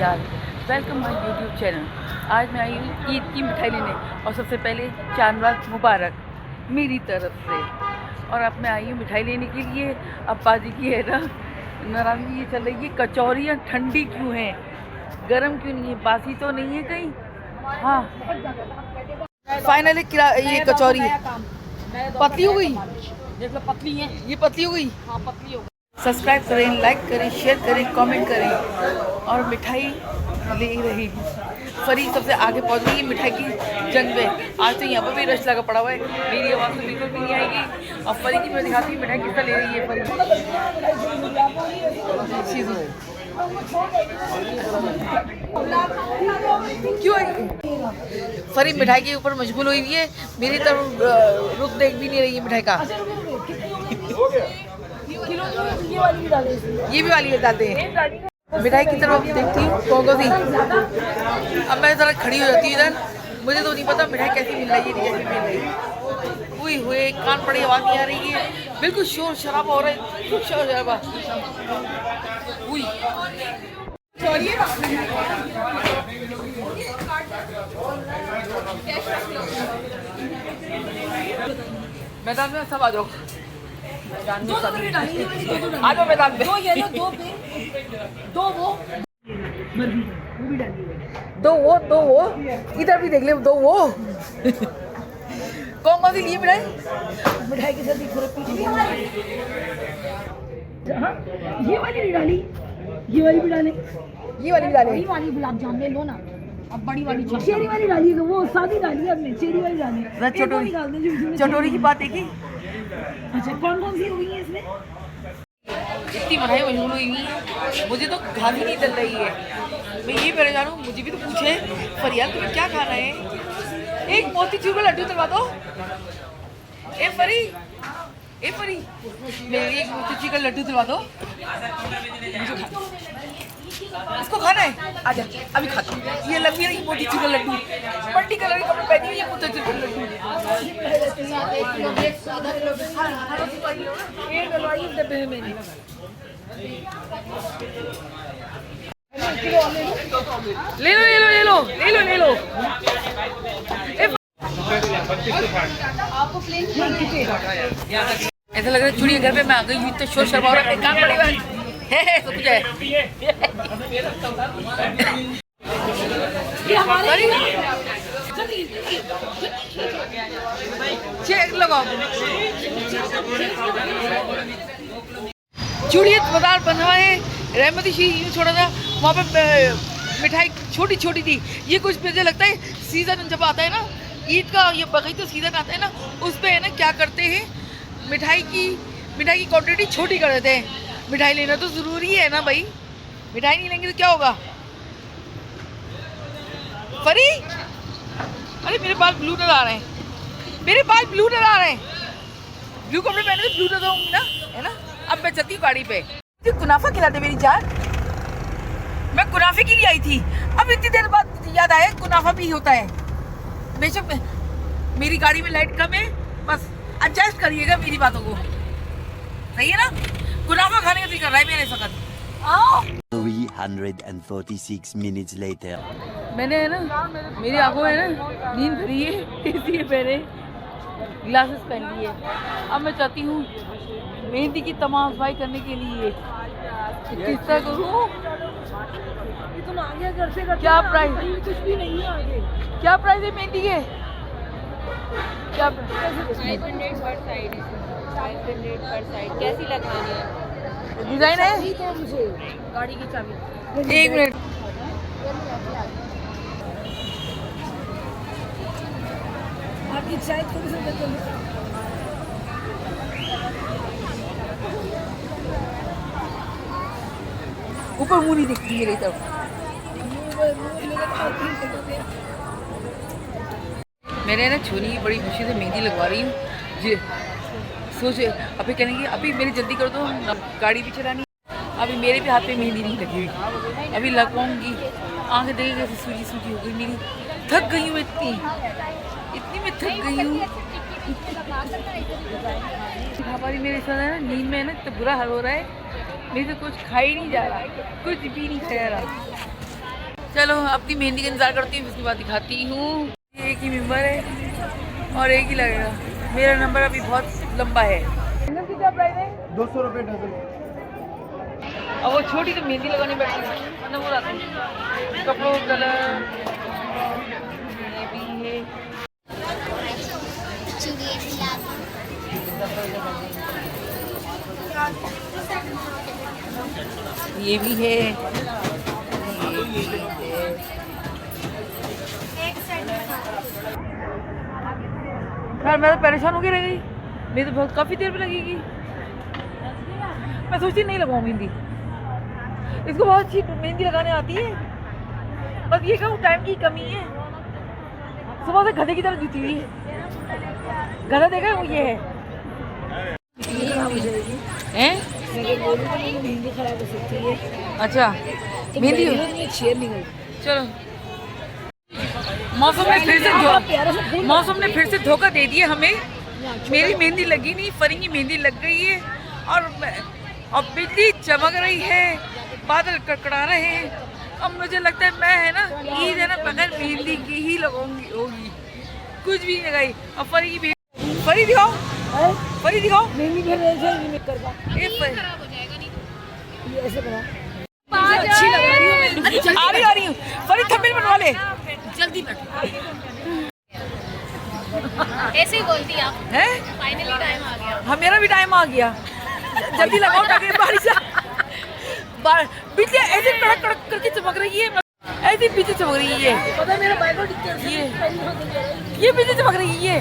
नमस्कार, welcome my YouTube channel. आज मैं आई हूँ ईद की मिठाई लेने और सबसे पहले चांद मुबारक मेरी तरफ से। और अब मैं आई हूँ मिठाई लेने के लिए। अब बाजी की है ना नाराज़गी ये चल रही है, कचौरियाँ ठंडी क्यों हैं, गरम क्यों नहीं है, बासी तो नहीं है कहीं। हाँ फाइनली ये कचौरी पतली हो गई, देख लो पतली है, ये पतली हो गई। हाँ पतली हो गई। सब्सक्राइब करें, लाइक करें, शेयर करें, कमेंट करें। और मिठाई ले रही हूँ, फरी सबसे आगे पहुँच गई है मिठाई की जंग में। आज तो यहाँ पर भी रश लगा पड़ा हुआ है, मेरी आवाज़ तो बिल्कुल भी नहीं आएगी। और फरी की मैं दिखाती हूँ मिठाई कितना ले रही है फरी। क्यों फरी मिठाई के ऊपर मशगूल हुई है, मेरी तरफ रुख देख भी नहीं रही है मिठाई का। ये भी वाली डालते हैं मिठाई की तरफ देखती हूँ कौन सी। अब मैं ज़रा खड़ी हो जाती हूँ इधर, मुझे तो नहीं पता मिठाई कैसी मिल रही है, कैसी मिल रही है। हुई हुए कान पड़ी आवाज़ नहीं आ रही है, बिल्कुल शोर शराबा हो रहा है, खूब शोर शराबा। हुई मैदान में सब आ जाओ, आ जाओ मैदान में। दो ये लो, दो पे, दो वो दो वो इधर भी देख ले, दो वो कौन सी लिए मिठाई। मिठाई के साथ थोड़ा पीछे ये वाली नहीं डाली, ये वाली भी डाले, ये वाली भी डाले। बड़ी वाली गुलाब जामुन ले लो ना, अब बड़ी वाली चेरी वाली डालिएगा, वो सादी डाली है आपने, चेरी वाली डाली है। चटोरी की बात है कि अच्छा कौन कौन सी हो गई है इसमें। इतनी मिठाई मशहूर हुई है, मुझे तो खानी नहीं चल रही है। मैं ये परेशान हूँ, मुझे भी तो पूछे फरियाद तुम्हें क्या खाना है, एक मोतीचूर का लड्डू तलवा दो। ए फरी मेरे लिए एक मोतीचूर का लड्डू तलवा दो, इसको खाना है। आजा अभी खाता हूँ। ये लंबी रही मोतीचूर का लड्डू, मल्टी कलर के कपड़े पहनी हुई है मोतीचूर का लड्डू। ये डलवाई डब्बे में मैंने। ले लो। ऐसा लग रहा है चुड़िया घर पे मैं आ गई हूँ, तो शोर शराबा हो रहा है, काम पड़ेगा है सब कुछ है। चेक लगाओ, चूड़िया बाजार बन रहा है, रहमती शी यूँ छोड़ा था, वहाँ पे मिठाई छोटी छोटी थी। ये कुछ मुझे लगता है सीज़न जब आता है ना ईद का, ये बकरीद तो सीज़न आता है ना, उस पे है ना क्या करते हैं, मिठाई की क्वांटिटी छोटी कर देते हैं। मिठाई लेना तो ज़रूरी है ना भाई, मिठाई नहीं लेंगे तो क्या होगा। फरी अरे मेरे बाल ब्लू नजर आ रहे हैं, ब्लू कपड़े पहने तो ब्लू नजर होंगी ना, है ना। अब मैं चलती हूँ गाड़ी पे, कुनाफा खिला दे मेरी जान। मैं कुनाफे के लिए आई थी, अब इतनी देर बाद याद आया कुनाफा भी होता है। बेशक मेरी गाड़ी में लाइट कम है, बस एडजस्ट करिएगा मेरी बातों को, सही है ना। कुनाफा खाने का दिल कर रहा है मेरे वक्त। आओ 346 minutes later. मैंने है ना मेरी आंखों में ना नींद भरी है, इसलिए मैंने ग्लासेस पहन लिए। अब मैं चाहती हूँ मेहंदी की तमाम सफाई करने के लिए, किस तरह करूँ, तुम आगे घर से क्या प्राइस, कुछ भी नहीं है आगे। क्या प्राइस है मेहंदी के, क्या 500 पर साइड, 500 पर साइड। कैसी लगवानी है, डिजाइन है। तो मुझे गाड़ी की चाबी। एक मिनट, आपकी चाय थोड़ी सी बदल। ऊपर मुँह नहीं दिखती है तरफ। मैंने ना छोनी की बड़ी खुशी से मेहंदी लगवा रही हूँ जी। सोचे अभी कहेंगे अभी मेरी जल्दी कर दो, गाड़ी भी चलानी। अभी मेरे भी हाथ पे मेहंदी नहीं लगी हुई, अभी लगवाऊंगी। आंखें देख कैसे सूजी हो गई मेरी, थक गई हूँ इतनी मैं थक गई हूँ। हमारी मेरे साथ है ना नींद में है ना तो बुरा हाल हो रहा है, मेरे से कुछ खा ही नहीं जा रहा, कुछ भी नहीं खा रहा। चलो अपनी मेहंदी का इंतजार करती हूँ, उसके बाद दिखाती हूँ। एक ही मेंबर है और एक ही लगेगा। मेरा नंबर अभी बहुत लंबा है। क्या प्राइस है? 200 रुपये डजन। और वो छोटी तो मेहंदी लगाने बैठी है, मतलब वो आती है कपड़ों कलर ये भी है। ये भी है, यार मैं तो परेशान होकर रह गई। मेरी तो बहुत काफ़ी देर में लगेगी। मैं सोचती नहीं लगाऊँ मेहंदी, इसको बहुत अच्छी मेहंदी लगाने आती है, बस ये कहूँ टाइम की कमी है। सुबह से गधे की तरह जीती हुई है। गधा देखा है वो ये है। हैं? मेहंदी खराब हो सकती है। अच्छा मेहंदी शेर निकल। चलो मौसम ने फिर से धोखा दे दिया हमें। मेरी मेहंदी लगी नहीं, फरी की मेहंदी लग गई है और बिजली चमक रही है, बादल कड़कड़ा रहे हैं। अब मुझे लगता है मैं है ना ईद है ना बगैर मेहंदी की ही लगाऊंगी होगी, कुछ भी नहीं लगाई। अब फरी की फरी दिखाओ, फरी दिखाओ। मेहंदी फिर ऐसे ही नहीं कर पाऊँ। ये ऐसे बनाओ। अच्छी लग रही हूँ मैं। आ रही हूँ फरी, थंबनेल बनवा ले जल्दी बैठो। ऐसे ही बोलती आप। हैं? फाइनली टाइम आ गया। हाँ मेरा भी टाइम आ गया, जल्दी लगाओ ताकि बारिश बिजली ऐसे कड़क कड़क करके चमक रही है, ऐसी बिजली चमक रही है। पता है मेरा बाइक ये बिजली चमक रही है,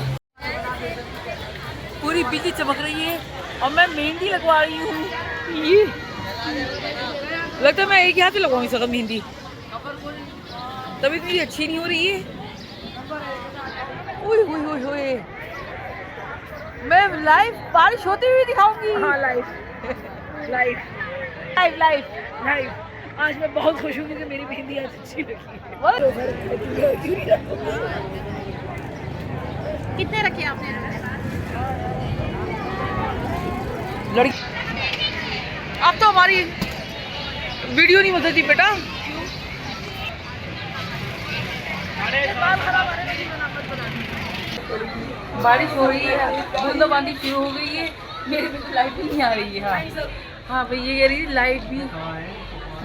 पूरी बिजली चमक रही है और मैं मेहंदी लगवा रही हूँ। ये लगता है मैं एक ही हाथ पे लगवाऊंगी सगम मेहंदी, तभी इतनी अच्छी नहीं हो रही है। ओए ओए ओए ओए, मैं लाइव बारिश होती हुई दिखाऊंगी। हाँ live live live live live. आज मैं बहुत खुश हूँ कि मेरी मेहंदी आज अच्छी लगी। कितने रखे आपने? लड़की अब तो हमारी वीडियो नहीं बदलती बेटा। बारिश हो रही है, बूंदाबांदी शुरू हो गई है, मेरे पे लाइट भी नहीं आ रही है। हाँ भाई ये कह रही थी लाइट भी,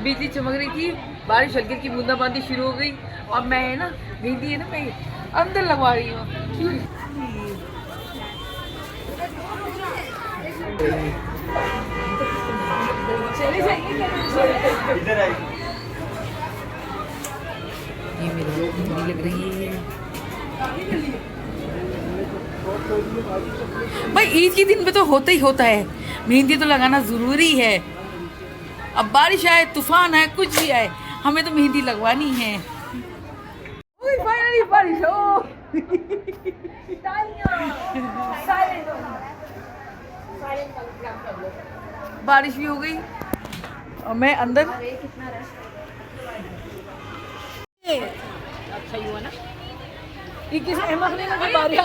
बिजली चमक रही थी, बारिश हल्की की बूंदाबांदी शुरू हो गई। अब मैं है ना मेहंदी है ना मैं अंदर लगवा रही हूँ। ये मेरी मेहंदी लग रही है भाई। ईद के दिन पे तो होता ही होता है, मेहंदी तो लगाना जरूरी है। अब बारिश आए, तूफान आए, कुछ भी आए, हमें तो मेहंदी लगवानी है। फाइनली बारिश हो। बारिश भी हो गई और मैं अंदर। अच्छा ही हुआ ना, ये किस अहमद ने लगी बारिश।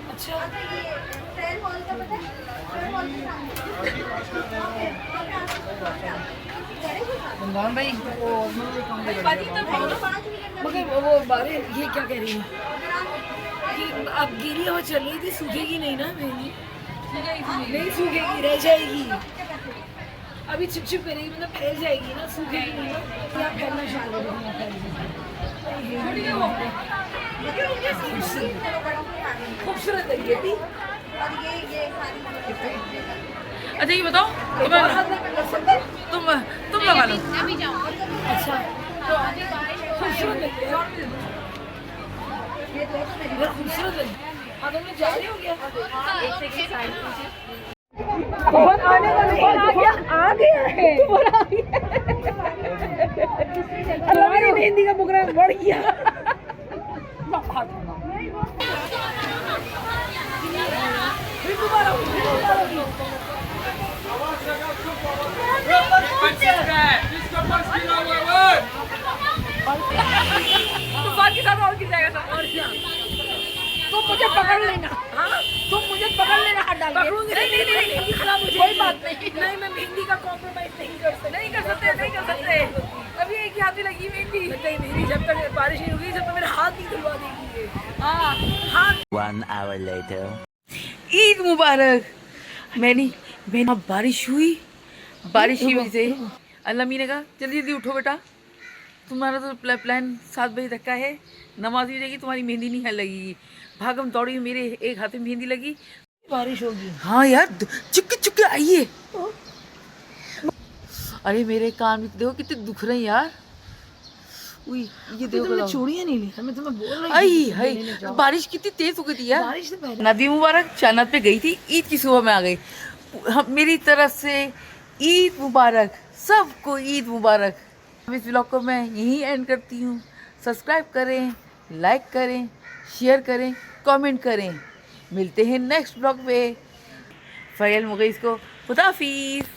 अच्छा भाई मगर वो बारिश ये क्या कह रही है कि अब गिरी हवा चल रही थी, सूखेगी नहीं ना मेहंदी। नहीं सूखेगी, रह जाएगी। अभी चिपचिप करेगी, मतलब फैल जाएगी ना, सूखेगी नहीं ना। क्या फैलना शाल है, खूबसूरत है ये भी। अच्छा ये बताओ तुम लगा लो। अभी जाओ। अच्छा खूबसूरत है, खूबसूरत है। हाँ तुम जा रही हो क्या? एक सेकंड साइड पूछिए। बहुत आने वाला आ गया है। मेरी मेहंदी का प्रोग्राम बढ़ गया। तूफान के साथ और गिर जाएगा सब। और क्या तुम मुझे पकड़ लेना। हाँ तुम मुझे पकड़ लेना, हाथ डाल के। नहीं खराब हो जाएगी। कोई बात नहीं, नहीं मैं मेहंदी का कॉम्प्रोमाइज नहीं कर सकती। नहीं कर सकते। अभी एक ही हाथ में लगी मेहंदी। नहीं मेरी जब तक बारिश नहीं होगी जब तक मेरा हाथ नहीं धुलवा देगी ये। हाँ हाथ। 1 hour later. ईद मुबारक। मैंने अब बारिश हुई, बारिश की वजह से अल्लाह मी ने कहा जल्दी जल्दी उठो बेटा, तुम्हारा तो प्लान 7 बजे तक का है, नमाज भी हो जाएगी, तुम्हारी मेहंदी नहीं लगेगी। भागम दौड़ी, मेरे एक हाथ में मेहंदी लगी। बारिश होगी। हाँ यार चुपके चुपके आइए। अरे मेरे कान में देखो कितने दुख रहे हैं यार। उई ये देखो तुमने चूड़ियां नहीं ली, मैं तुम्हें बोल रही आई थी हाय लेने जाओ। बारिश कितनी तेज हो गई थी यार। बारिश से पहले नदी मुबारक चानत पे गई थी, ईद की सुबह में आ गई। मेरी तरफ से ईद मुबारक, सबको ईद मुबारक। इस व्लॉग को मैं यहीं एंड करती हूँ। सब्सक्राइब करें, लाइक करें, शेयर करें, कमेंट करें। मिलते हैं नेक्स्ट व्लॉग में। फ़ैल मुगीस को खुदा हाफिज़।